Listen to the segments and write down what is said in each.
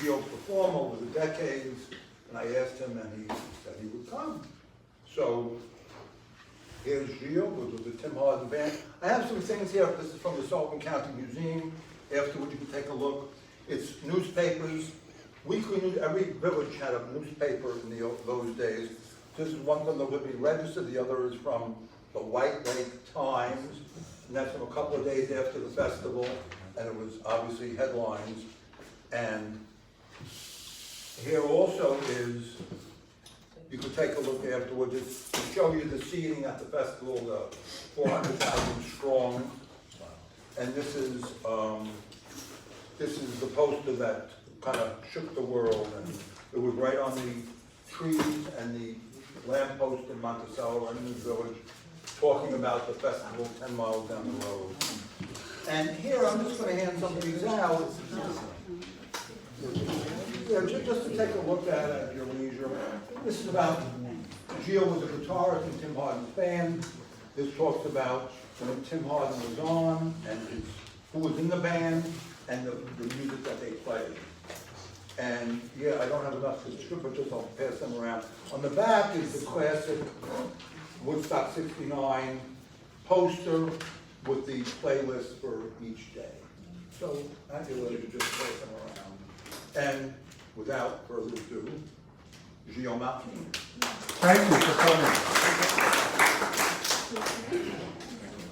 Gilles perform over the decades, and I asked him, and he said he would come. So here's Gilles with the Tim Hardin Band. I have some things here. This is from the Sullivan County Museum. Afterward, you can take a look. It's newspapers, weekly news. Every village had a newspaper in those days. This is one from the Whitney Register. The other is from the White Lake Times, and that's from a couple of days after the festival. And it was obviously headlines. And here also is, you could take a look afterwards, it's to show you the seating at the festival, the 400,000 strong. And this is the poster that kind of shook the world, and it was right on the trees and the lamppost in Monticello and in the village, talking about the festival 10 miles down the road. And here, I'm just going to hand some of these out. Yeah, just to take a look at your leisure. This is about Gilles was a guitarist in Tim Hardin's band. This talks about when Tim Hardin was on, and who was in the band, and the music that they played. And yeah, I don't have enough to strip, but just I'll pass them around. On the back is the classic Woodstock '69 poster with the playlist for each day. So I'd be willing to just pass them around. And without further ado, Gilles Malkine. Thank you for coming.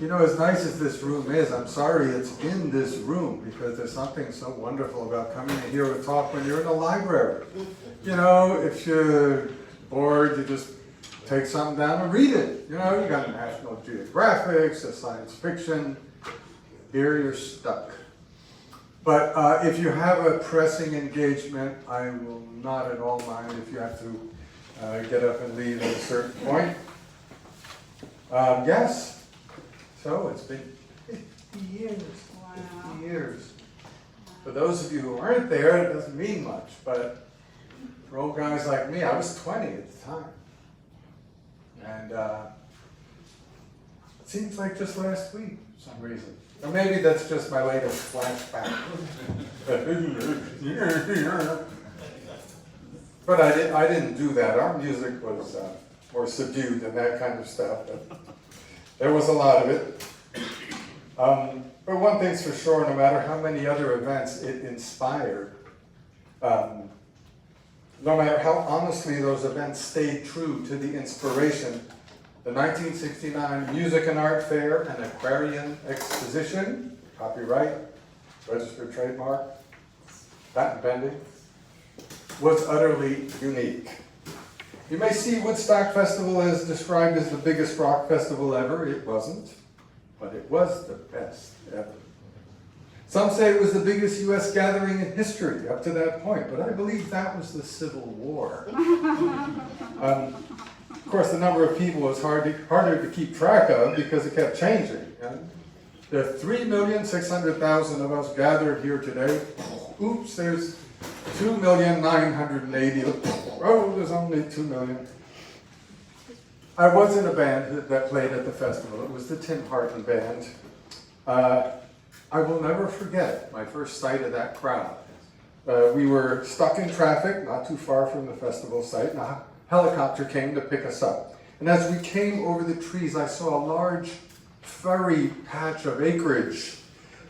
You know, as nice as this room is, I'm sorry it's in this room, because there's something so wonderful about coming in here to talk when you're in a library. You know, if you're bored, you just take something down and read it. You know, you got National Geographic, science fiction. Here you're stuck. But if you have a pressing engagement, I will not at all mind if you have to get up and leave at a certain point. Yes. So it's been 50 years. Wow. 50 years. For those of you who aren't there, it doesn't mean much. But for old guys like me, I was 20 at the time. And it seems like just last week for some reason. Or maybe that's just my latest flashback. But I didn't do that. Our music was more subdued than that kind of stuff. But there was a lot of it. But one thing's for sure, no matter how many other events it inspired, no matter how honestly those events stayed true to the inspiration, the 1969 Music and Art Fair and Aquarian Exposition, copyright, registered trademark, patent pending, was utterly unique. You may see Woodstock Festival as described as the biggest rock festival ever. It wasn't, but it was the best ever. Some say it was the biggest U.S. gathering in history up to that point, but I believe that was the Civil War. Of course, the number of people was harder to keep track of because it kept changing. There are 3,600,000 of us gathered here today. Oops, there's 2,980,000. Oh, there's only 2 million. I was in a band that played at the festival. It was the Tim Hardin Band. I will never forget my first sight of that crowd. We were stuck in traffic, not too far from the festival site, and a helicopter came to pick us up. And as we came over the trees, I saw a large, furry patch of acreage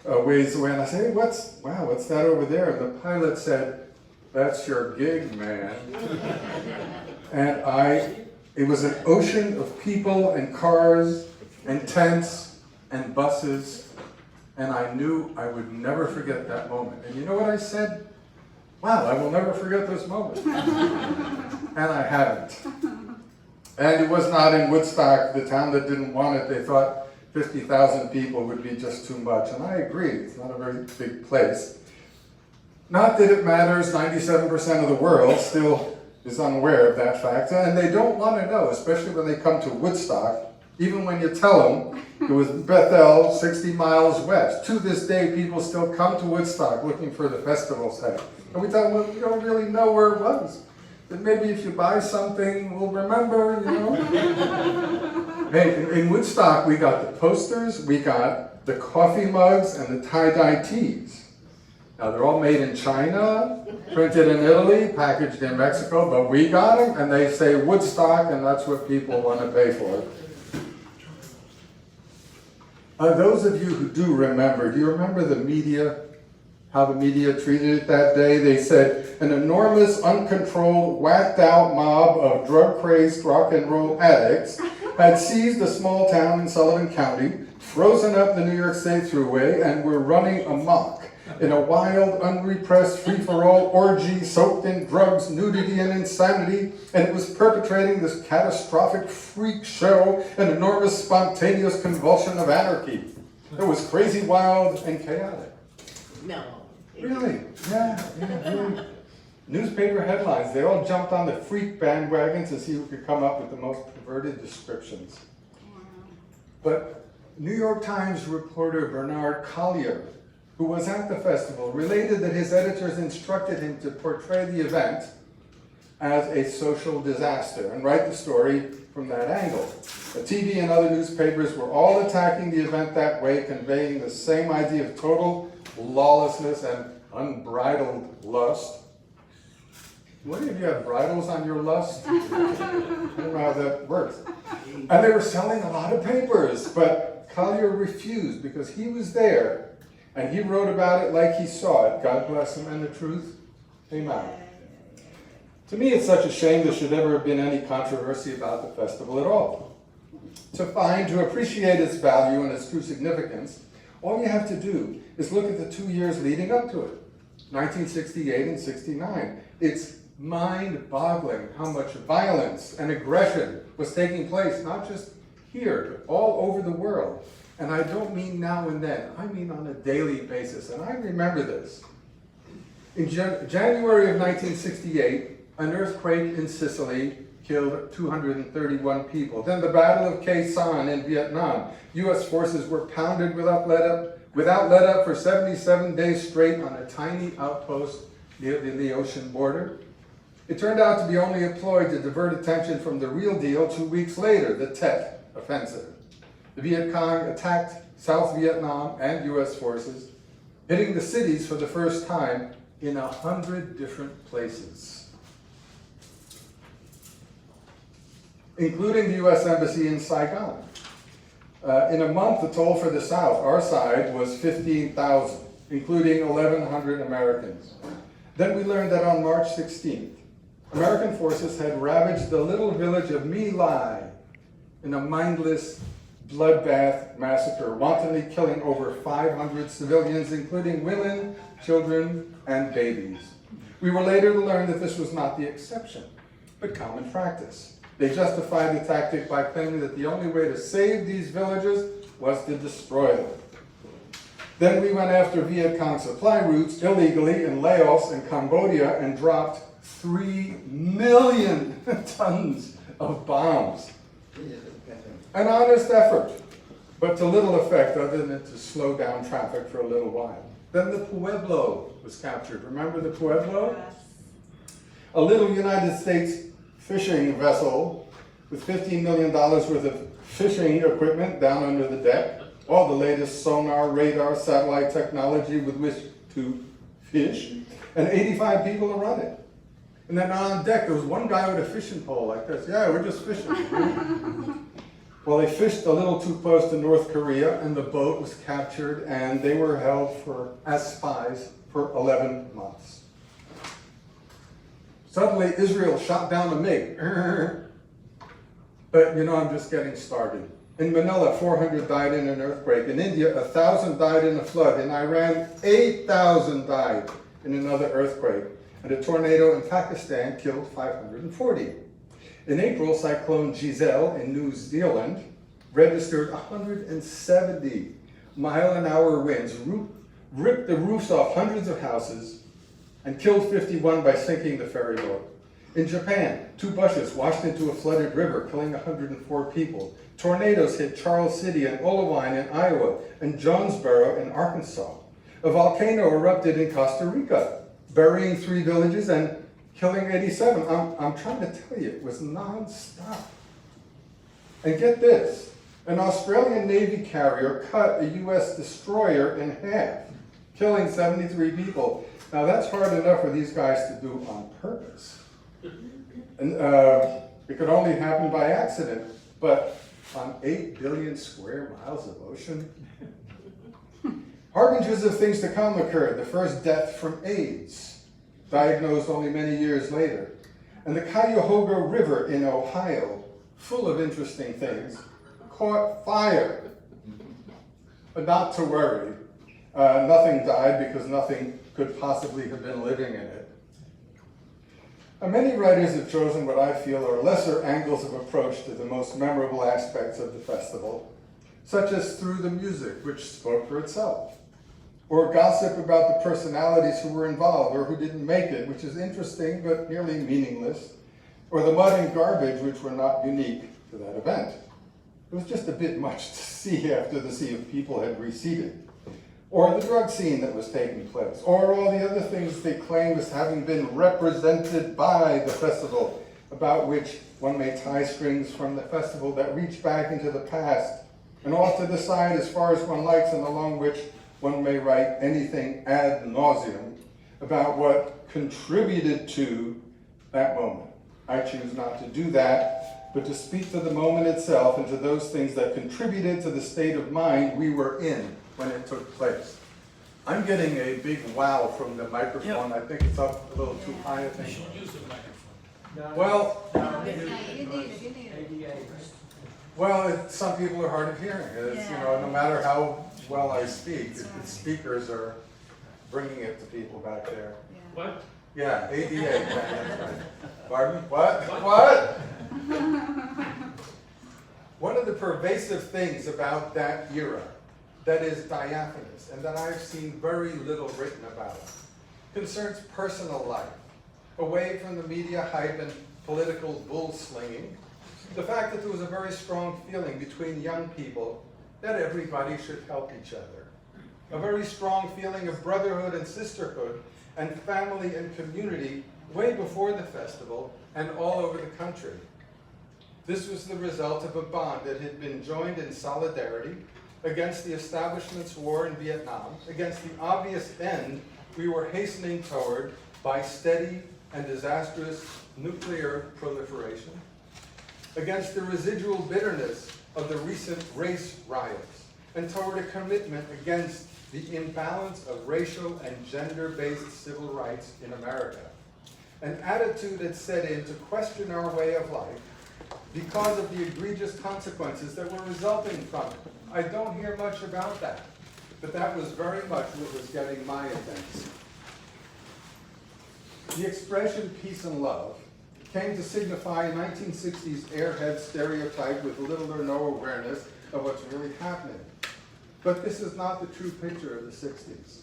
ways away, and I said, hey, what's that over there? And the pilot said, that's your gig, man. And it was an ocean of people and cars and tents and buses, and I knew I would never forget that moment. And you know what I said? Wow, I will never forget this moment. And I haven't. And it was not in Woodstock, the town that didn't want it. They thought 50,000 people would be just too much. And I agree, it's not a very big place. Not that it matters, 97% of the world still is unaware of that fact. And they don't want to know, especially when they come to Woodstock, even when you tell them it was Bethel, 60 miles west. To this day, people still come to Woodstock looking for the festival site. And we tell them, well, we don't really know where it was. But maybe if you buy something, we'll remember, you know. Hey, in Woodstock, we got the posters, we got the coffee mugs, and the tie-dye tees. Now, they're all made in China, printed in Italy, packaged in Mexico, but we got them, and they say Woodstock, and that's what people want to pay for. Those of you who do you remember the media, how the media treated it that day? They said, an enormous, uncontrolled, whacked-out mob of drug-crazed rock and roll addicts had seized a small town in Sullivan County, frozen up the New York State Thruway, and were running amok in a wild, unrepressed, free-for-all orgy soaked in drugs, nudity, and insanity, and it was perpetrating this catastrophic freak show, an enormous, spontaneous convulsion of anarchy. It was crazy, wild, and chaotic. No. Really? Yeah, really. Newspaper headlines, they all jumped on the freak bandwagon to see who could come up with the most perverted descriptions. But New York Times reporter Bernard Collier, who was at the festival, related that his editors instructed him to portray the event as a social disaster and write the story from that angle. The TV and other newspapers were all attacking the event that way, conveying the same idea of total lawlessness and unbridled lust. What if you have bridles on your lust? I don't know how that works. And they were selling a lot of papers, but Collier refused because he was there and he wrote about it like he saw it. God bless him, and the truth came out. To me, it's such a shame there should ever have been any controversy about the festival at all. To appreciate its value and its true significance, all you have to do is look at the 2 years leading up to it, 1968 and 69. It's mind-boggling how much violence and aggression was taking place, not just here, but all over the world. And I don't mean now and then, I mean on a daily basis. And I remember this. In January of 1968, an earthquake in Sicily killed 231 people. Then the Battle of Khe Sanh in Vietnam. U.S. forces were pounded without let up for 77 days straight on a tiny outpost near the Laotian border. It turned out to be only a ploy to divert attention from the real deal 2 weeks later, the Tet Offensive. The Viet Cong attacked South Vietnam and U.S. forces, hitting the cities for the first time in 100 different places, including the U.S. Embassy in Saigon. In a month, the toll for the South, our side, was 15,000, including 1,100 Americans. Then we learned that on March 16th, American forces had ravaged the little village of My Lai in a mindless bloodbath massacre, wantonly killing over 500 civilians, including women, children, and babies. We were later to learn that this was not the exception, but common practice. They justified the tactic by claiming that the only way to save these villages was to destroy them. Then we went after Viet Cong supply routes illegally in Laos and Cambodia and dropped 3 million tons of bombs. An honest effort, but to little effect other than to slow down traffic for a little while. Then the Pueblo was captured. Remember the Pueblo? Yes. A little United States fishing vessel with $15 million worth of fishing equipment down under the deck, all the latest sonar, radar, satellite technology with which to fish, and 85 people to run it. And then on deck, there was one guy with a fishing pole like this. Yeah, we're just fishing. Well, they fished a little too close to North Korea, and the boat was captured, and they were held as spies for 11 months. Suddenly, Israel shot down a MiG. But, I'm just getting started. In Manila, 400 died in an earthquake. In India, 1,000 died in a flood. In Iran, 8,000 died in another earthquake. And a tornado in Pakistan killed 540. In April, Cyclone Giselle in New Zealand registered 170 mile-an-hour winds, ripped the roofs off hundreds of houses, and killed 51 by sinking the ferry boat. In Japan, 2 buses washed into a flooded river, killing 104 people. Tornadoes hit Charles City and Olewine in Iowa and Jonesboro in Arkansas. A volcano erupted in Costa Rica, burying 3 villages and killing 87. I'm trying to tell you, it was non-stop. And get this, an Australian Navy carrier cut a U.S. destroyer in half killing 73 people. Now that's hard enough for these guys to do on purpose. And it could only happen by accident, but on 8 billion square miles of ocean? Harbingers of things to come occurred. The first death from AIDS, diagnosed only many years later. And the Cuyahoga River in Ohio, full of interesting things, caught fire. But not to worry. Nothing died because nothing could possibly have been living in it. Many writers have chosen what I feel are lesser angles of approach to the most memorable aspects of the festival, such as through the music, which spoke for itself, or gossip about the personalities who were involved or who didn't make it, which is interesting but nearly meaningless, or the mud and garbage, which were not unique to that event. It was just a bit much to see after the sea of people had receded. Or the drug scene that was taking place, or all the other things they claim as having been represented by the festival, about which one may tie strings from the festival that reach back into the past, and off to the side as far as one likes, and along which one may write anything ad nauseum about what contributed to that moment. I choose not to do that, but to speak to the moment itself and to those things that contributed to the state of mind we were in when it took place. I'm getting a big wow from the microphone. I think it's up a little too high, I think. You should use the microphone. Well, You need it. well, some people are hard of hearing. It's, you know, no matter how well I speak, the speakers are bringing it to people back there. What? Yeah, ADA, yeah, that's right. Pardon? What? What? One of the pervasive things about that era that is diaphanous and that I've seen very little written about concerns personal life, away from the media hype and political bull slinging. The fact that there was a very strong feeling between young people that everybody should help each other. A very strong feeling of brotherhood and sisterhood and family and community way before the festival and all over the country. This was the result of a bond that had been joined in solidarity against the establishment's war in Vietnam, against the obvious end we were hastening toward by steady and disastrous nuclear proliferation, against the residual bitterness of the recent race riots, and toward a commitment against the imbalance of racial and gender-based civil rights in America. An attitude that set in to question our way of life because of the egregious consequences that were resulting from it. I don't hear much about that, but that was very much what was getting my attention. The expression peace and love came to signify a 1960s airhead stereotype with little or no awareness of what's really happening. But this is not the true picture of the 60s.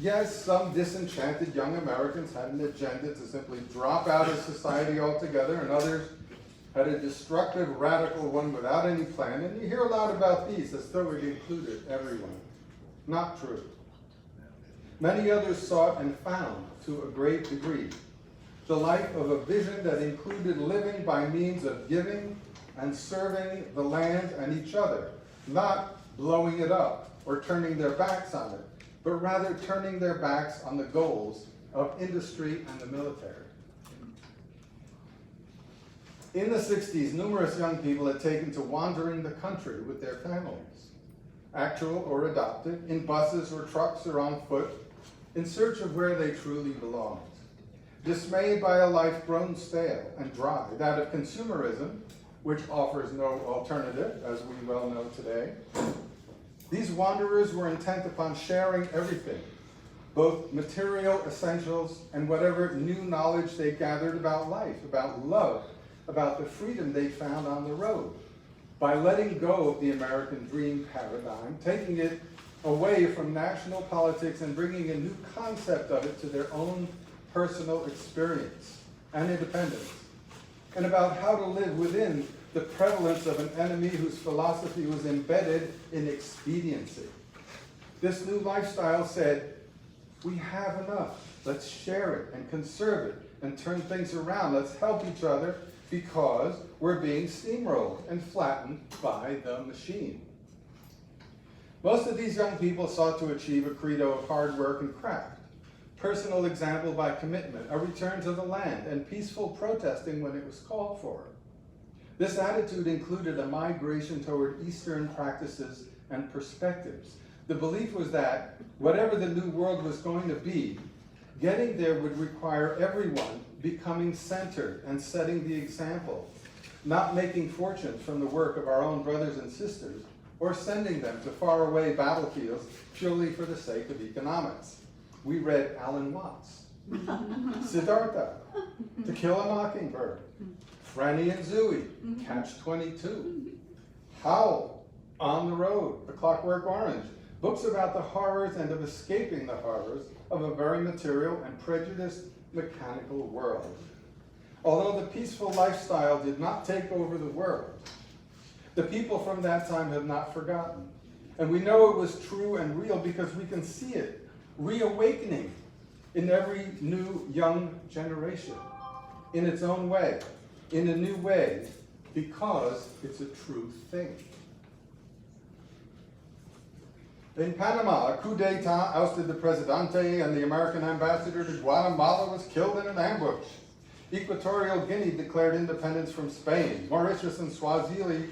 Yes, some disenchanted young Americans had an agenda to simply drop out of society altogether, and others had a destructive, radical one without any plan, and you hear a lot about these as though it included everyone. Not true. Many others sought and found, to a great degree, the life of a vision that included living by means of giving and serving the land and each other, not blowing it up or turning their backs on it, but rather turning their backs on the goals of industry and the military. In the 60s, numerous young people had taken to wandering the country with their families, actual or adopted, in buses or trucks or on foot, in search of where they truly belonged. Dismayed by a life grown stale and dry, that of consumerism, which offers no alternative, as we well know today, these wanderers were intent upon sharing everything, both material essentials and whatever new knowledge they gathered about life, about love, about the freedom they found on the road, by letting go of the American dream paradigm, taking it away from national politics and bringing a new concept of it to their own personal experience and independence, and about how to live within the prevalence of an enemy whose philosophy was embedded in expediency. This new lifestyle said, we have enough, let's share it and conserve it and turn things around, let's help each other because we're being steamrolled and flattened by the machine. Most of these young people sought to achieve a credo of hard work and craft, personal example by commitment, a return to the land, and peaceful protesting when it was called for. This attitude included a migration toward Eastern practices and perspectives. The belief was that whatever the new world was going to be, getting there would require everyone becoming centered and setting the example, not making fortunes from the work of our own brothers and sisters, or sending them to faraway battlefields purely for the sake of economics. We read Alan Watts, Siddhartha, To Kill a Mockingbird, Franny and Zooey, Catch-22, Howl, On the Road, The Clockwork Orange, books about the horrors and of escaping the horrors of a very material and prejudiced mechanical world. Although the peaceful lifestyle did not take over the world, the people from that time have not forgotten. And we know it was true and real because we can see it reawakening in every new young generation, in its own way, in a new way, because it's a true thing. In Panama, a coup d'etat ousted the Presidente, and the American ambassador to Guatemala was killed in an ambush. Equatorial Guinea declared independence from Spain. Mauritius and Swaziland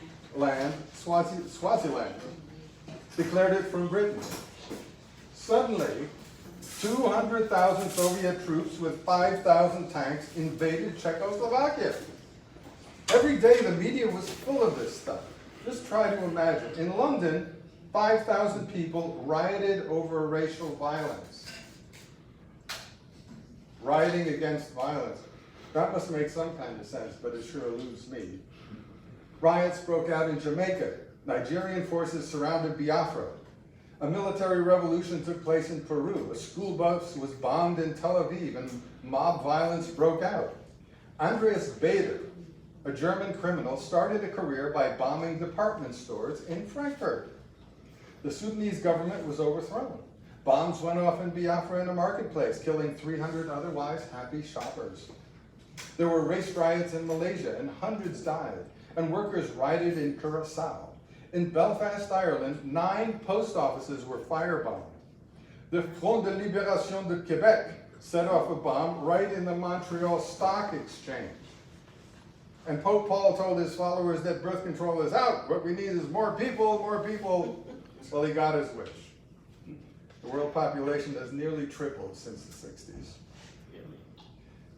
declared it from Britain. Suddenly, 200,000 Soviet troops with 5,000 tanks invaded Czechoslovakia. Every day the media was full of this stuff. Just try to imagine. In London, 5,000 people rioted over racial violence. Rioting against violence. That must make some kind of sense, but it sure eludes me. Riots broke out in Jamaica. Nigerian forces surrounded Biafra. A military revolution took place in Peru. A school bus was bombed in Tel Aviv, and mob violence broke out. Andreas Bader, a German criminal, started a career by bombing department stores in Frankfurt. The Sudanese government was overthrown. Bombs went off in Biafra in a marketplace, killing 300 otherwise happy shoppers. There were race riots in Malaysia, and hundreds died, and workers rioted in Curaçao. In Belfast, Ireland, 9 post offices were firebombed. The Front de Libération de Québec set off a bomb right in the Montreal Stock Exchange. And Pope Paul told his followers that birth control is out. What we need is more people, more people. Well, he got his wish. The world population has nearly tripled since the 60s.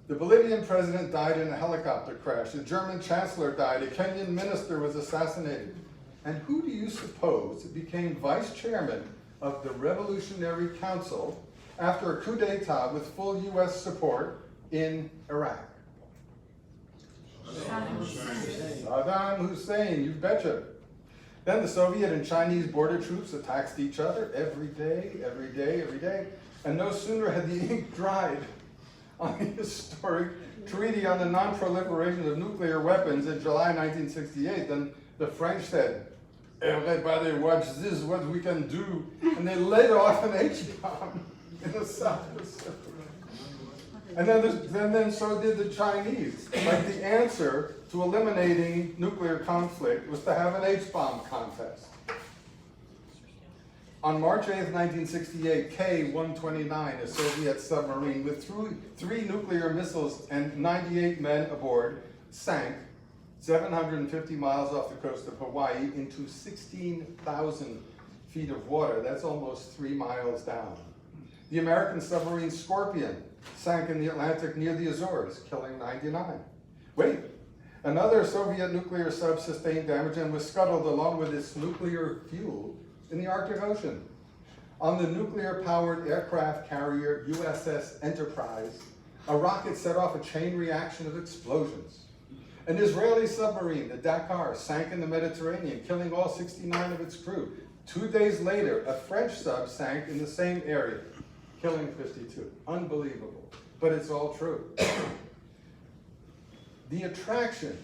The Bolivian president died in a helicopter crash. The German chancellor died. A Kenyan minister was assassinated. And who do you suppose became vice chairman of the Revolutionary Council after a coup d'etat with full US support in Iraq? Saddam Hussein, you betcha. Then the Soviet and Chinese border troops attacked each other every day. And no sooner had the ink dried on the historic Treaty on the Non-Proliferation of Nuclear Weapons in July 1968 than the French said, "Everybody watch this, what we can do." And they let off an H-bomb in the South Pacific. And then so did the Chinese. Like the answer to eliminating nuclear conflict was to have an H-bomb contest. On March 8th, 1968, K-129, a Soviet submarine with 3 nuclear missiles and 98 men aboard, sank 750 miles off the coast of Hawaii into 16,000 feet of water. That's almost 3 miles down. The American submarine Scorpion sank in the Atlantic near the Azores, killing 99. Wait, another Soviet nuclear sub sustained damage and was scuttled along with its nuclear fuel in the Arctic Ocean. On the nuclear-powered aircraft carrier USS Enterprise, a rocket set off a chain reaction of explosions. An Israeli submarine, the Dakar, sank in the Mediterranean, killing all 69 of its crew. 2 days later, a French sub sank in the same area, killing 52. Unbelievable, but it's all true. The attraction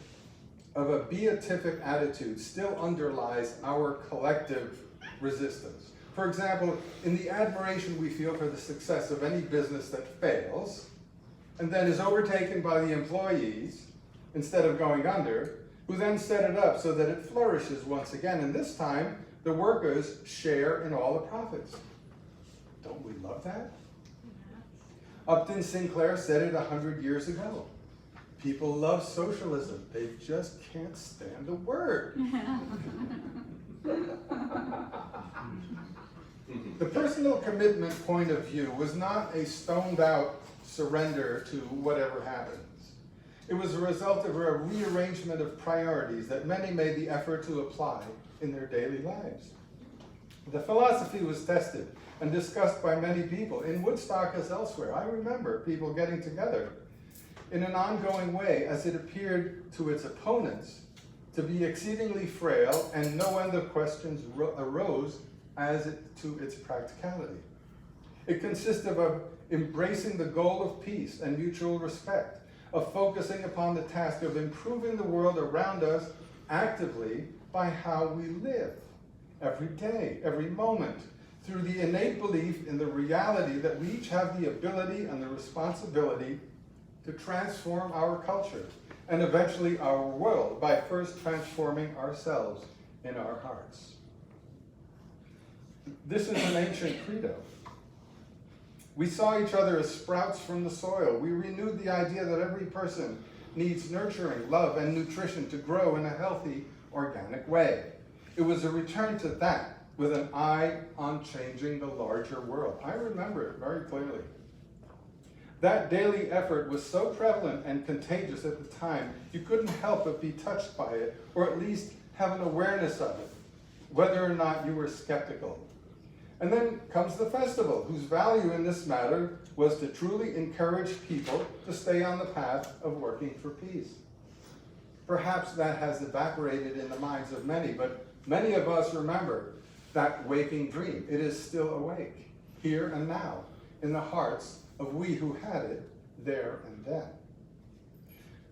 of a beatific attitude still underlies our collective resistance. For example, in the admiration we feel for the success of any business that fails, and then is overtaken by the employees, instead of going under, who then set it up so that it flourishes once again, and this time the workers share in all the profits. Don't we love that? Upton Sinclair said it 100 years ago. People love socialism. They just can't stand the word. The personal commitment point of view was not a stoned out surrender to whatever happens. It was a result of a rearrangement of priorities that many made the effort to apply in their daily lives. The philosophy was tested and discussed by many people, in Woodstock as elsewhere. I remember people getting together in an ongoing way as it appeared to its opponents to be exceedingly frail, and no end of questions arose to its practicality. It consisted of embracing the goal of peace and mutual respect, of focusing upon the task of improving the world around us actively by how we live, every day, every moment, through the innate belief in the reality that we each have the ability and the responsibility to transform our culture and eventually our world by first transforming ourselves in our hearts. This is an ancient credo. We saw each other as sprouts from the soil. We renewed the idea that every person needs nurturing, love, and nutrition to grow in a healthy, organic way. It was a return to that with an eye on changing the larger world. I remember it very clearly. That daily effort was so prevalent and contagious at the time, you couldn't help but be touched by it, or at least have an awareness of it, whether or not you were skeptical. And then comes the festival, whose value in this matter was to truly encourage people to stay on the path of working for peace. Perhaps that has evaporated in the minds of many, but many of us remember that waking dream. It is still awake, here and now, in the hearts of we who had it there and then.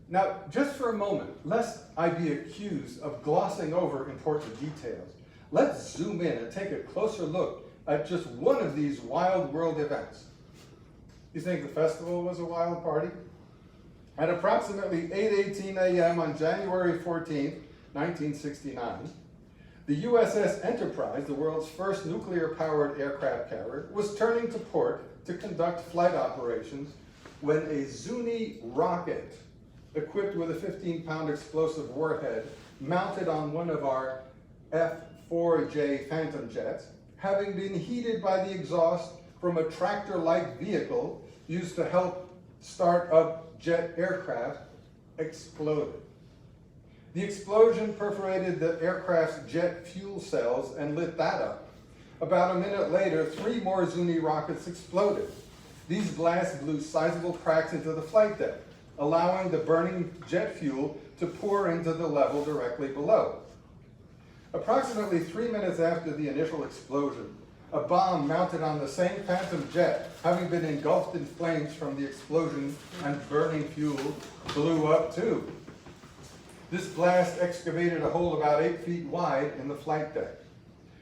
Now, just for a moment, lest I be accused of glossing over important details, let's zoom in and take a closer look at just one of these wild world events. You think the festival was a wild party? At approximately 8:18 a.m. on January 14th, 1969, the USS Enterprise, the world's first nuclear-powered aircraft carrier, was turning to port to conduct flight operations when a Zuni rocket, equipped with a 15-pound explosive warhead, mounted on one of our F-4J Phantom jets, having been heated by the exhaust from a tractor-like vehicle used to help start up jet aircraft, exploded. The explosion perforated the aircraft's jet fuel cells and lit that up. About a minute later, 3 more Zuni rockets exploded. These blasts blew sizable cracks into the flight deck, allowing the burning jet fuel to pour into the level directly below. Approximately 3 minutes after the initial explosion, a bomb mounted on the same Phantom jet, having been engulfed in flames from the explosion and burning fuel, blew up too. This blast excavated a hole about 8 feet wide in the flight deck.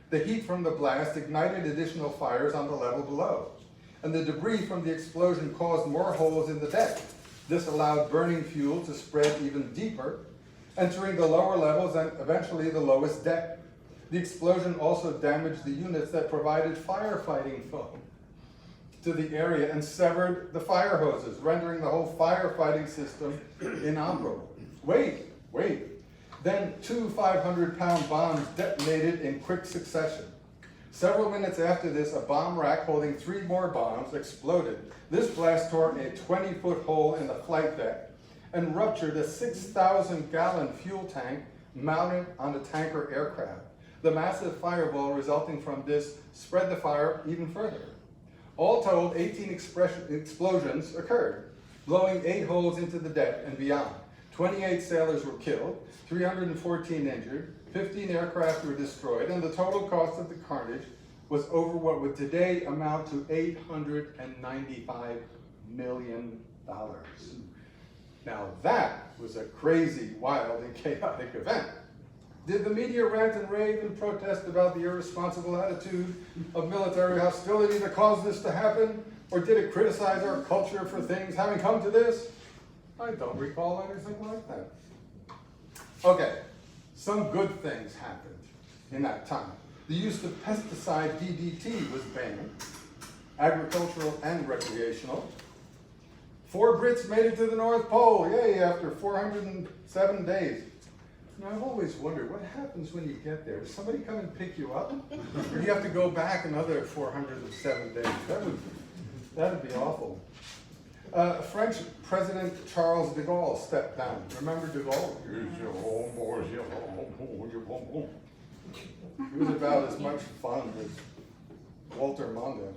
The heat from the blast ignited additional fires on the level below, and the debris from the explosion caused more holes in the deck. This allowed burning fuel to spread even deeper, entering the lower levels and eventually the lowest deck. The explosion also damaged the units that provided firefighting foam to the area and severed the fire hoses, rendering the whole firefighting system inoperable. Wait. Then 2 500-pound bombs detonated in quick succession. Several minutes after this, a bomb rack holding 3 more bombs exploded. This blast tore a 20-foot hole in the flight deck and ruptured a 6,000-gallon fuel tank mounted on a tanker aircraft. The massive fireball resulting from this spread the fire even further. All told, 18 explosions occurred, blowing 8 holes into the deck and beyond. 28 sailors were killed, 314 injured, 15 aircraft were destroyed, and the total cost of the carnage was over what would today amount to $895 million. Now that was a crazy, wild, and chaotic event. Did the media rant and rave and protest about the irresponsible attitude of military hostility that caused this to happen? Or did it criticize our culture for things having come to this? I don't recall anything like that. Okay, some good things happened in that time. The use of pesticide DDT was banned, agricultural and recreational. 4 Brits made it to the North Pole, yay, after 407 days. Now, I've always wondered, what happens when you get there? Does somebody come and pick you up? Or do you have to go back another 407 days? That'd be awful. French President Charles de Gaulle stepped down. Remember de Gaulle? He was about as much fun as Walter Mondale.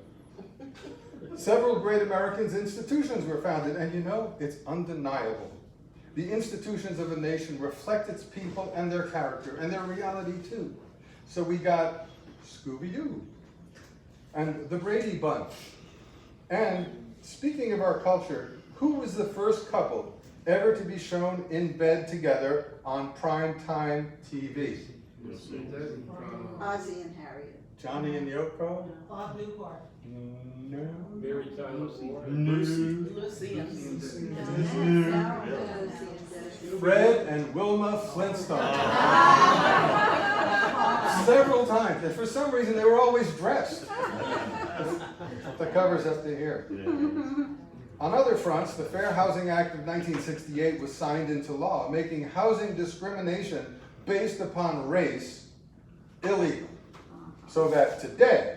Several great American institutions were founded, and you know, it's undeniable. The institutions of a nation reflect its people and their character, and their reality too. So we got Scooby-Doo, and the Brady Bunch. And speaking of our culture, who was the first couple ever to be shown in bed together on primetime TV? Ozzy and Harriet. Johnny and Yoko? Bob Newhart. No. Mary Tyler Moore. Lucy and Fred and Wilma Flintstone. Several times, and for some reason they were always dressed. The covers up to here. On other fronts, the Fair Housing Act of 1968 was signed into law, making housing discrimination based upon race illegal. So that today,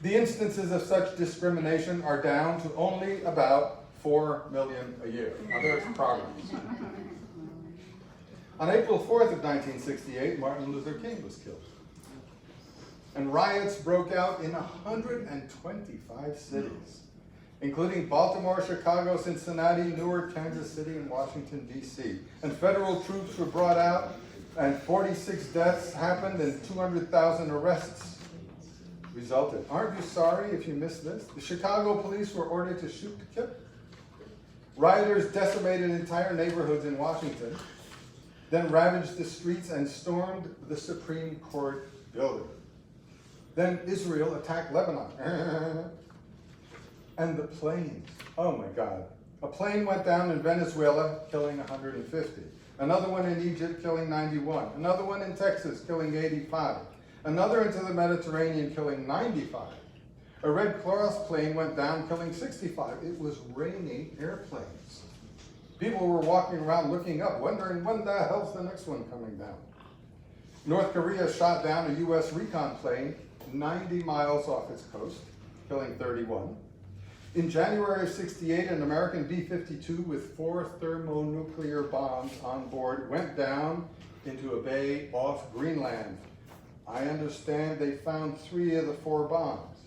the instances of such discrimination are down to only about 4 million a year. Now there's progress. On April 4th of 1968, Martin Luther King was killed. And riots broke out in 125 cities, including Baltimore, Chicago, Cincinnati, Newark, Kansas City, and Washington, D.C. And federal troops were brought out, and 46 deaths happened, and 200,000 arrests resulted. Aren't you sorry if you missed this? The Chicago police were ordered to shoot to kill. Rioters decimated entire neighborhoods in Washington, then ravaged the streets and stormed the Supreme Court building. Then Israel attacked Lebanon. And the planes. Oh my God. A plane went down in Venezuela, killing 150. Another one in Egypt, killing 91. Another one in Texas, killing 85. Another into the Mediterranean, killing 95. A Red Cross plane went down, killing 65. It was raining airplanes. People were walking around looking up, wondering when the hell's the next one coming down. North Korea shot down a U.S. recon plane 90 miles off its coast, killing 31. In January of '68, an American B-52 with 4 thermonuclear bombs on board went down into a bay off Greenland. I understand they found 3 of the 4 bombs.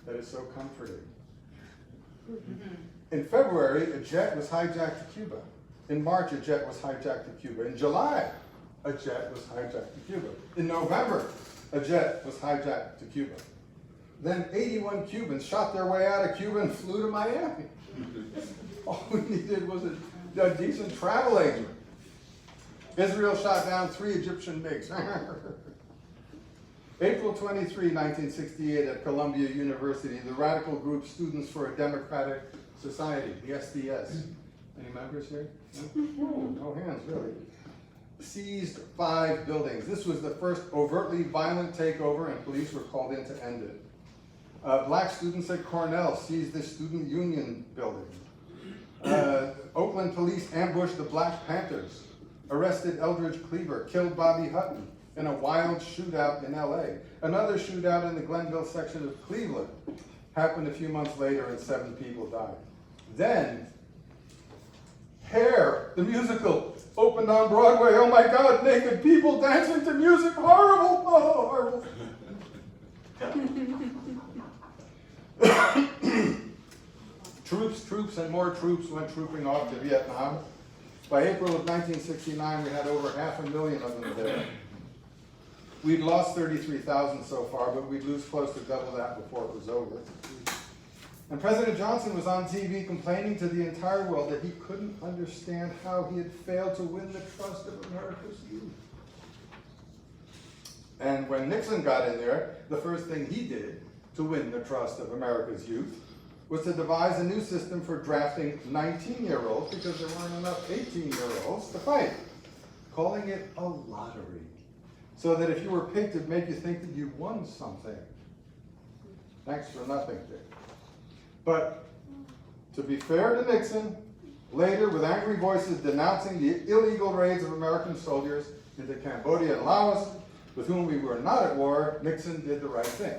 That is so comforting. In February, a jet was hijacked to Cuba. In March, a jet was hijacked to Cuba. In July, a jet was hijacked to Cuba. In November, a jet was hijacked to Cuba. Then 81 Cubans shot their way out of Cuba and flew to Miami. All we needed was a decent travel agent. Israel shot down 3 Egyptian MiGs. April 23, 1968, at Columbia University, the radical group Students for a Democratic Society, the SDS. Any members here? No, no hands, really. Seized 5 buildings. This was the first overtly violent takeover, and police were called in to end it. Black students at Cornell seized the student union building. Oakland police ambushed the Black Panthers, arrested Eldridge Cleaver, killed Bobby Hutton in a wild shootout in LA. Another shootout in the Glenville section of Cleveland happened a few months later and 7 people died. Then, Hair, the musical, opened on Broadway. Oh my God, naked people dancing to music, horrible, oh, horrible. Troops, and more troops went trooping off to Vietnam. By April of 1969, we had over 500,000 of them there. We'd lost 33,000 so far, but we'd lose close to double that before it was over. And President Johnson was on TV complaining to the entire world that he couldn't understand how he had failed to win the trust of America's youth. And when Nixon got in there, the first thing he did to win the trust of America's youth was to devise a new system for drafting 19-year-olds because there weren't enough 18-year-olds to fight, calling it a lottery, so that if you were picked, it'd make you think that you won something. Thanks for nothing, Dick. But to be fair to Nixon, later, with angry voices denouncing the illegal raids of American soldiers into Cambodia and Laos, with whom we were not at war, Nixon did the right thing.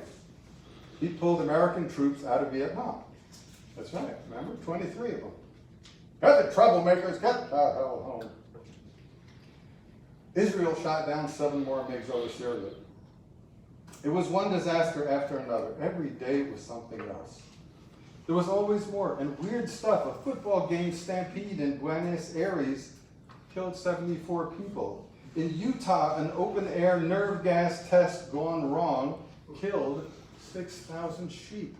He pulled American troops out of Vietnam. That's right, remember? 23 of them. Get the troublemakers, get the hell home. Israel shot down 7 more MiGs over Syria. It was one disaster after another. Every day was something else. There was always more, and weird stuff. A football game stampede in Buenos Aires killed 74 people. In Utah, an open-air nerve gas test gone wrong killed 6,000 sheep.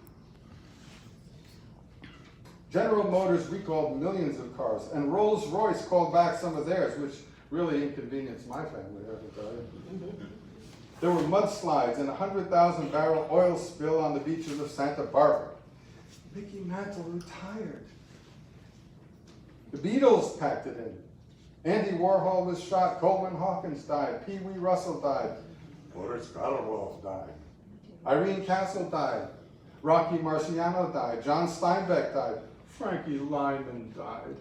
General Motors recalled millions of cars, and Rolls-Royce called back some of theirs, which really inconvenienced my family, I can tell you. There were mudslides and a 100,000-barrel oil spill on the beaches of Santa Barbara. Mickey Mantle retired. The Beatles packed it in. Andy Warhol was shot. Coleman Hawkins died. Pee Wee Russell died. Boris Karloff died. Irene Castle died. Rocky Marciano died. John Steinbeck died. Frankie Lyman died.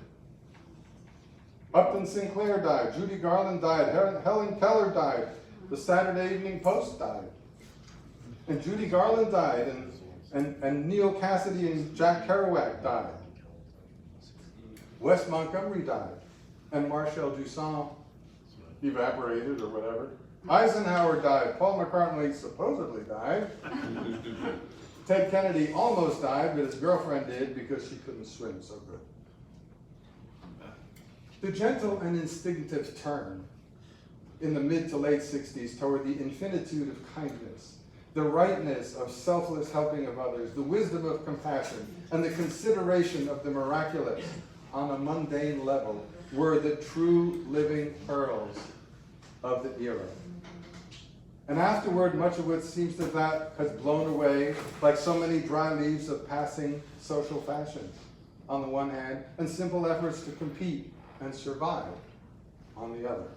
Upton Sinclair died. Judy Garland died. Helen Keller died. The Saturday Evening Post died. And Judy Garland died. And Neil Cassidy and Jack Kerouac died. Wes Montgomery died. And Marcel Duchamp evaporated or whatever. Eisenhower died. Paul McCartney supposedly died. Ted Kennedy almost died, but his girlfriend did because she couldn't swim so good. The gentle and instinctive turn in the mid to late 60s toward the infinitude of kindness, the rightness of selfless helping of others, the wisdom of compassion, and the consideration of the miraculous on a mundane level were the true living pearls of the era. And afterward, much of what seems to that has blown away like so many dry leaves of passing social fashions on the one hand, and simple efforts to compete and survive on the other.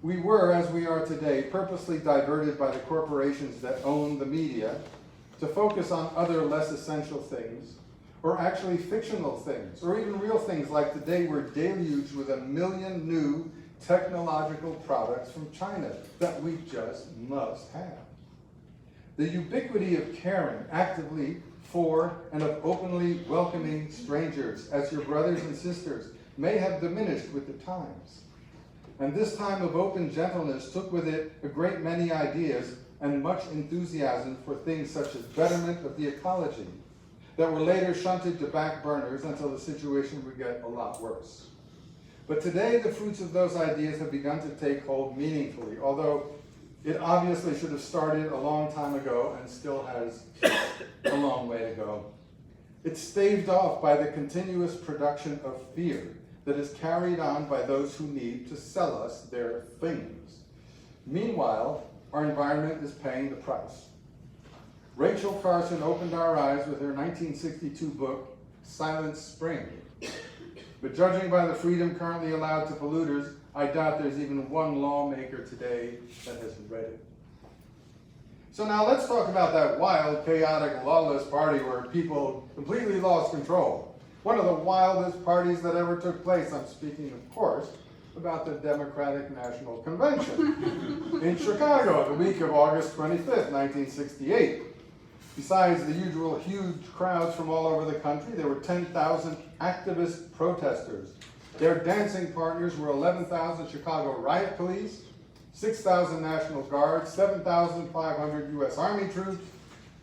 We were, as we are today, purposely diverted by the corporations that own the media to focus on other less essential things, or actually fictional things, or even real things like today we're deluged with 1 million new technological products from China that we just must have. The ubiquity of caring actively for and of openly welcoming strangers as your brothers and sisters may have diminished with the times. And this time of open gentleness took with it a great many ideas and much enthusiasm for things such as betterment of the ecology that were later shunted to back burners until the situation would get a lot worse. But today, the fruits of those ideas have begun to take hold meaningfully, although it obviously should have started a long time ago and still has a long way to go. It's staved off by the continuous production of fear that is carried on by those who need to sell us their things. Meanwhile, our environment is paying the price. Rachel Carson opened our eyes with her 1962 book, Silent Spring. But judging by the freedom currently allowed to polluters, I doubt there's even one lawmaker today that hasn't read it. So now let's talk about that wild, chaotic, lawless party where people completely lost control. One of the wildest parties that ever took place. I'm speaking, of course, about the Democratic National Convention in Chicago, the week of August 25th, 1968. Besides the usual huge crowds from all over the country, there were 10,000 activist protesters. Their dancing partners were 11,000 Chicago riot police, 6,000 National Guards, 7,500 U.S. Army troops,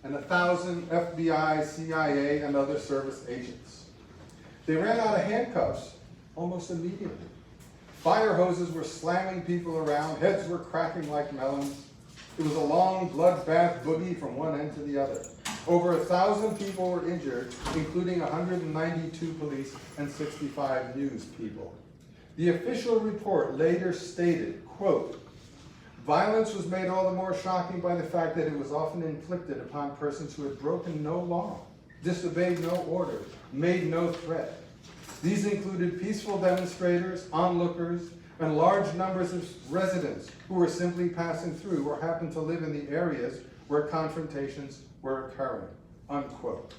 and 1,000 FBI, CIA, and other service agents. They ran out of handcuffs almost immediately. Fire hoses were slamming people around, heads were cracking like melons. It was a long bloodbath boogie from one end to the other. Over 1,000 people were injured, including 192 police and 65 news people. The official report later stated, quote, "Violence was made all the more shocking by the fact that it was often inflicted upon persons who had broken no law, disobeyed no order, made no threat. These included peaceful demonstrators, onlookers, and large numbers of residents who were simply passing through or happened to live in the areas where confrontations were occurring, unquote.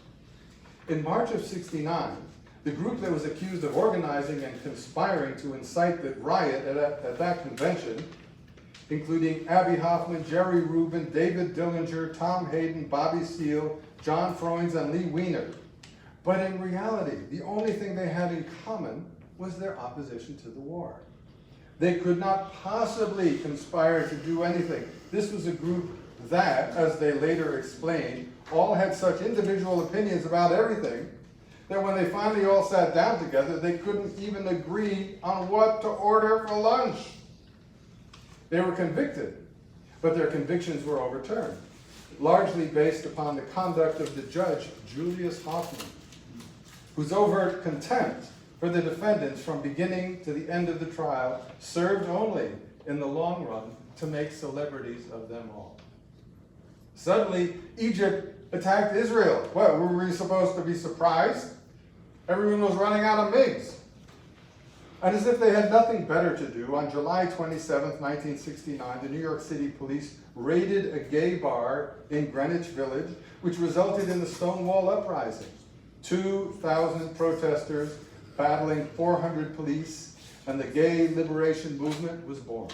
In March of '69, the group that was accused of organizing and conspiring to incite the riot at that convention, including Abby Hoffman, Jerry Rubin, David Dillinger, Tom Hayden, Bobby Seale, John Freunds, and Lee Weiner. But in reality, the only thing they had in common was their opposition to the war. They could not possibly conspire to do anything. This was a group that, as they later explained, all had such individual opinions about everything that when they finally all sat down together, they couldn't even agree on what to order for lunch. They were convicted, but their convictions were overturned, largely based upon the conduct of the judge, Julius Hoffman, whose overt contempt for the defendants from beginning to the end of the trial served only, in the long run, to make celebrities of them all. Suddenly, Egypt attacked Israel. What, were we supposed to be surprised? Everyone was running out of MiGs. And as if they had nothing better to do, on July 27, 1969, the New York City police raided a gay bar in Greenwich Village, which resulted in the Stonewall Uprising. 2,000 protesters battling 400 police, and the gay liberation movement was born.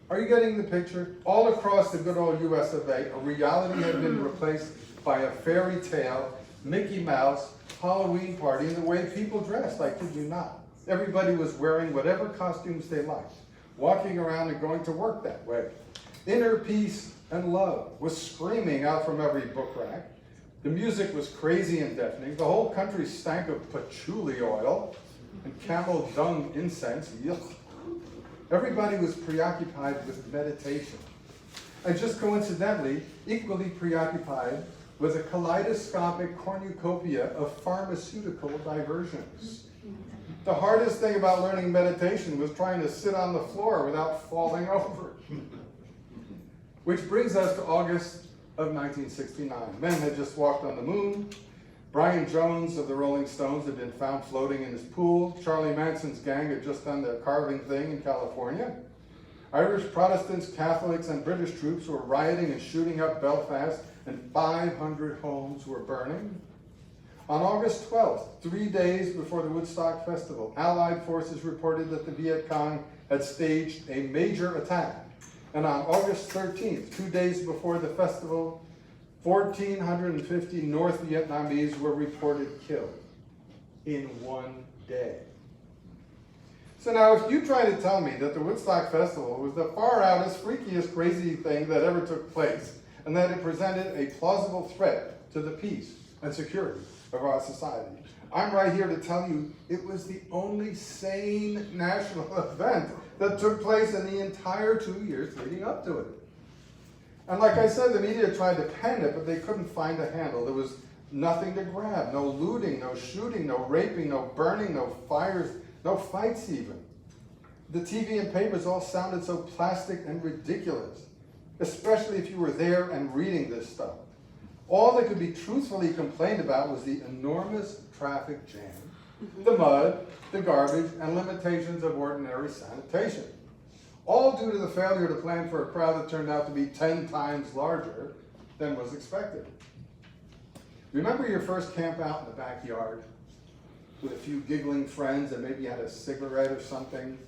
Are you getting the picture? All across the good old US of A, reality had been replaced by a fairy tale, Mickey Mouse, Halloween party, and the way people dressed, I kid you not. Everybody was wearing whatever costumes they liked, walking around and going to work that way. Inner peace and love was screaming out from every book rack. The music was crazy and deafening. The whole country stank of patchouli oil and camel dung incense. Yuck. Everybody was preoccupied with meditation. And just coincidentally, equally preoccupied with a kaleidoscopic cornucopia of pharmaceutical diversions. The hardest thing about learning meditation was trying to sit on the floor without falling over. Which brings us to August of 1969. Men had just walked on the moon. Brian Jones of the Rolling Stones had been found floating in his pool. Charlie Manson's gang had just done their carving thing in California. Irish Protestants, Catholics, and British troops were rioting and shooting up Belfast, and 500 homes were burning. On August 12th, 3 days before the Woodstock Festival, Allied forces reported that the Viet Cong had staged a major attack. And on August 13th, 2 days before the festival, 1,450 North Vietnamese were reported killed in one day. So now if you try to tell me that the Woodstock Festival was the far outest, freakiest, crazy thing that ever took place, and that it presented a plausible threat to the peace and security of our society, I'm right here to tell you it was the only sane national event that took place in the entire 2 years leading up to it. And like I said, the media tried to pen it, but they couldn't find a handle. There was nothing to grab. No looting, no shooting, no raping, no burning, no fires, no fights even. The TV and papers all sounded so plastic and ridiculous, especially if you were there and reading this stuff. All that could be truthfully complained about was the enormous traffic jam, the mud, the garbage, and limitations of ordinary sanitation. All due to the failure to plan for a crowd that turned out to be 10 times larger than was expected. Remember your first camp out in the backyard with a few giggling friends and maybe you had a cigarette or something?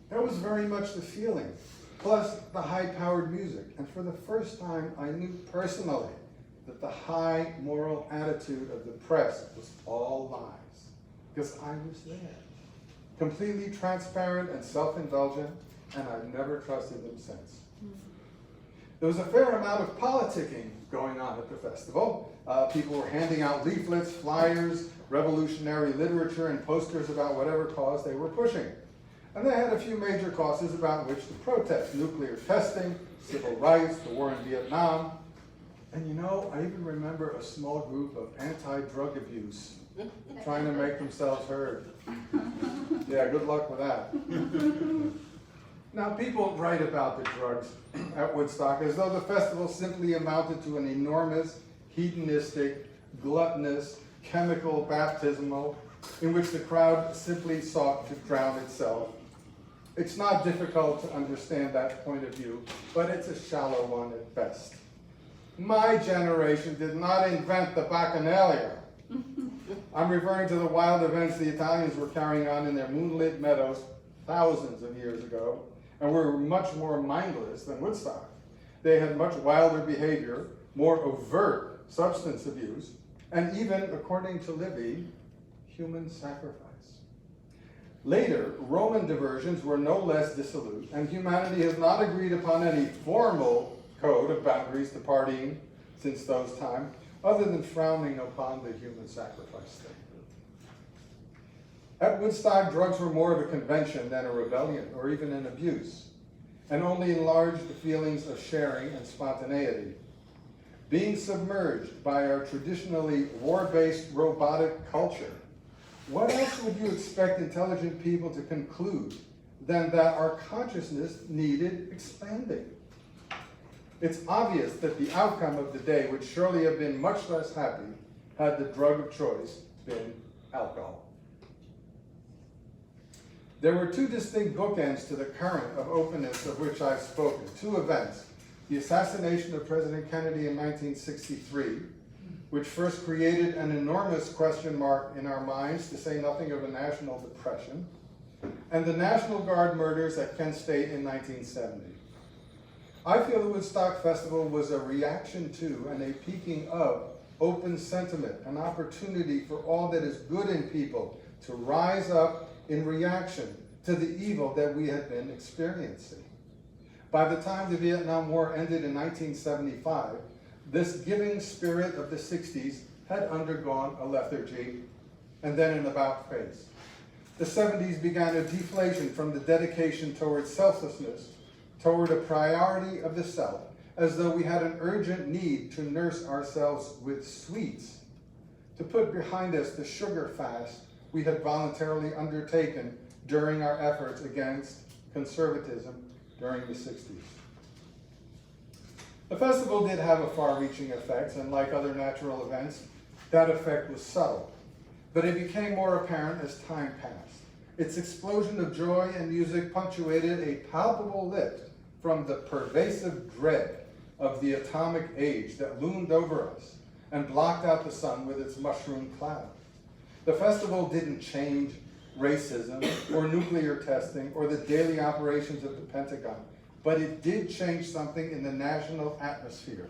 That was very much the feeling, plus the high-powered music. And for the first time, I knew personally that the high moral attitude of the press was all lies, because I was there. Completely transparent and self-indulgent, and I've never trusted them since. There was a fair amount of politicking going on at the festival. People were handing out leaflets, flyers, revolutionary literature, and posters about whatever cause they were pushing. And they had a few major causes about which to protest: nuclear testing, civil rights, the war in Vietnam. And you know, I even remember a small group of anti-drug abuse trying to make themselves heard. Yeah, good luck with that. Now, people write about the drugs at Woodstock as though the festival simply amounted to an enormous, hedonistic, gluttonous, chemical baptismal in which the crowd simply sought to drown itself It's not difficult to understand that point of view, but it's a shallow one at best. My generation did not invent the Bacchanalia. I'm referring to the wild events the Italians were carrying on in their moonlit meadows thousands of years ago, and were much more mindless than Woodstock. They had much wilder behavior, more overt substance abuse, and even, according to Livy, human sacrifice. Later, Roman diversions were no less dissolute, and humanity has not agreed upon any formal code of boundaries to partying since those times, other than frowning upon the human sacrifice thing. At Woodstock, drugs were more of a convention than a rebellion, or even an abuse, and only enlarged the feelings of sharing and spontaneity. Being submerged by our traditionally war-based robotic culture, what else would you expect intelligent people to conclude than that our consciousness needed expanding? It's obvious that the outcome of the day would surely have been much less happy had the drug of choice been alcohol. There were two distinct bookends to the current of openness of which I've spoken, two events. The assassination of President Kennedy in 1963, which first created an enormous question mark in our minds, to say nothing of a national depression, and the National Guard murders at Kent State in 1970. I feel the Woodstock Festival was a reaction to and a peaking of open sentiment, an opportunity for all that is good in people to rise up in reaction to the evil that we had been experiencing. By the time the Vietnam War ended in 1975, this giving spirit of the 60s had undergone a lethargy and then an about face. The 70s began a deflation from the dedication toward selflessness toward a priority of the self, as though we had an urgent need to nurse ourselves with sweets, to put behind us the sugar fast we had voluntarily undertaken during our efforts against conservatism during the 60s. The festival did have a far-reaching effect, and like other natural events, that effect was subtle, but it became more apparent as time passed. Its explosion of joy and music punctuated a palpable lift from the pervasive dread of the atomic age that loomed over us and blocked out the sun with its mushroom cloud. The festival didn't change racism or nuclear testing or the daily operations of the Pentagon, but it did change something in the national atmosphere,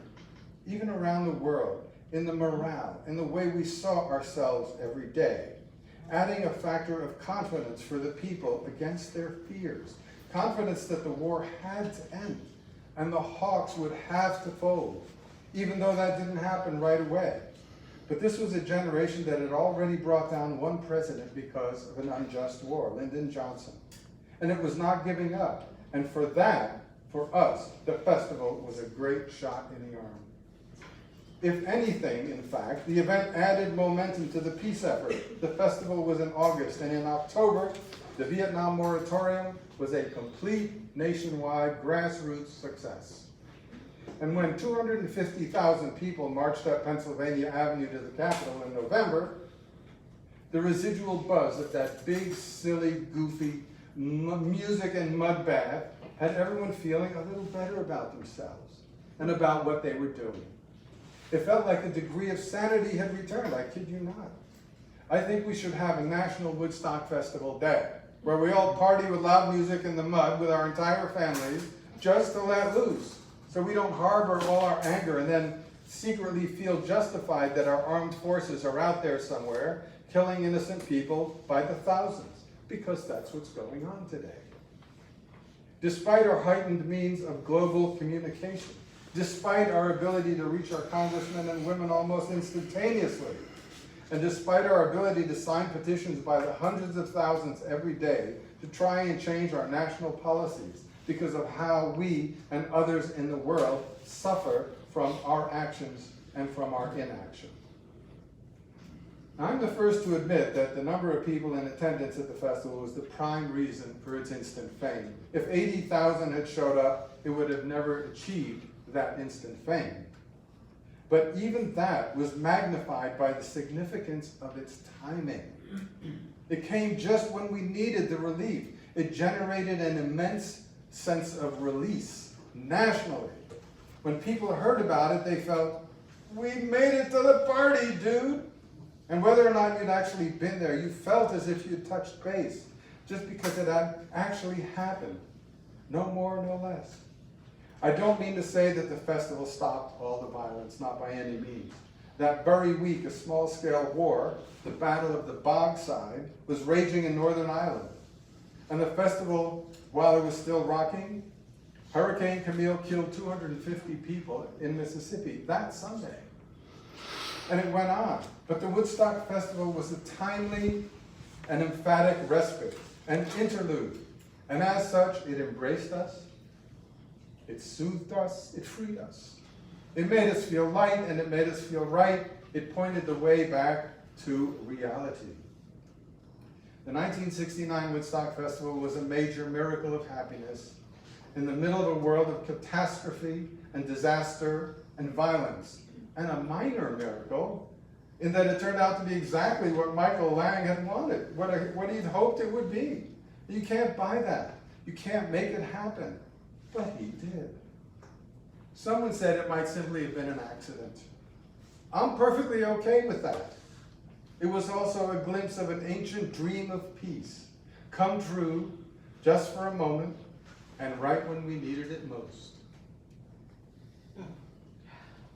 even around the world, in the morale, in the way we saw ourselves every day, adding a factor of confidence for the people against their fears, confidence that the war had to end and the hawks would have to fold, even though that didn't happen right away. But this was a generation that had already brought down one president because of an unjust war, Lyndon Johnson. And it was not giving up. And for that, for us, the festival was a great shot in the arm. If anything, in fact, the event added momentum to the peace effort. The festival was in August, and in October, the Vietnam moratorium was a complete nationwide grassroots success. And when 250,000 people marched up Pennsylvania Avenue to the Capitol in November, the residual buzz of that big, silly, goofy music and mud bath had everyone feeling a little better about themselves and about what they were doing. It felt like a degree of sanity had returned, I kid you not. I think we should have a National Woodstock Festival Day, where we all party with loud music in the mud with our entire families, just to let loose, so we don't harbor all our anger and then secretly feel justified that our armed forces are out there somewhere, killing innocent people by the thousands, because that's what's going on today. Despite our heightened means of global communication, despite our ability to reach our congressmen and women almost instantaneously, and despite our ability to sign petitions by the hundreds of thousands every day to try and change our national policies because of how we and others in the world suffer from our actions and from our inaction. I'm the first to admit that the number of people in attendance at the festival was the prime reason for its instant fame. If 80,000 had showed up, it would have never achieved that instant fame. But even that was magnified by the significance of its timing. It came just when we needed the relief. It generated an immense sense of release nationally. When people heard about it, they felt, we made it to the party, dude. And whether or not you'd actually been there, you felt as if you'd touched base, just because it had actually happened. No more, no less. I don't mean to say that the festival stopped all the violence, not by any means. That very week, a small-scale war, the Battle of the Bogside, was raging in Northern Ireland. And the festival, while it was still rocking, Hurricane Camille killed 250 people in Mississippi that Sunday. And it went on. But the Woodstock Festival was a timely and emphatic respite, an interlude. And as such, it embraced us, it soothed us, it freed us. It made us feel light and it made us feel right. It pointed the way back to reality. The 1969 Woodstock Festival was a major miracle of happiness in the middle of a world of catastrophe and disaster and violence. And a minor miracle in that it turned out to be exactly what Michael Lang had wanted, what he'd hoped it would be. You can't buy that. You can't make it happen. But he did. Someone said it might simply have been an accident. I'm perfectly okay with that. It was also a glimpse of an ancient dream of peace, come true just for a moment, and right when we needed it most.